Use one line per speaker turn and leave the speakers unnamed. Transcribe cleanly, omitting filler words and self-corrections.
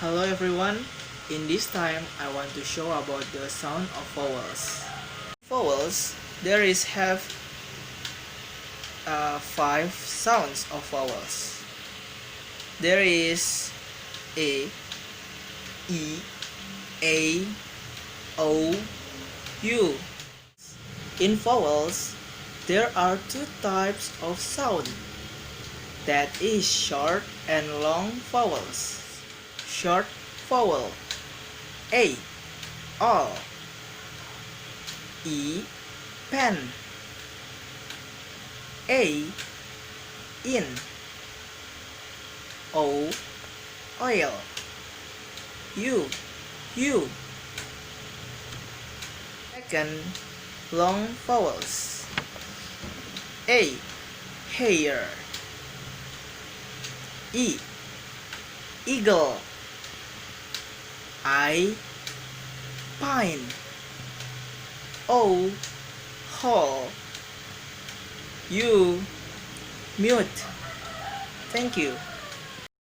Hello everyone, in this time I want to show about the sound of vowels. Vowels, there is have 5 sounds of vowels. There is A, E, A, O, U. In vowels, there are 2 types of sound. That is short and long vowels. Short vowel A, all. E, pen. A, in. O, oil. U, you. Second, long vowels. A, hair. E, eagle. I, pine. O, hall. U, mute. Thank you.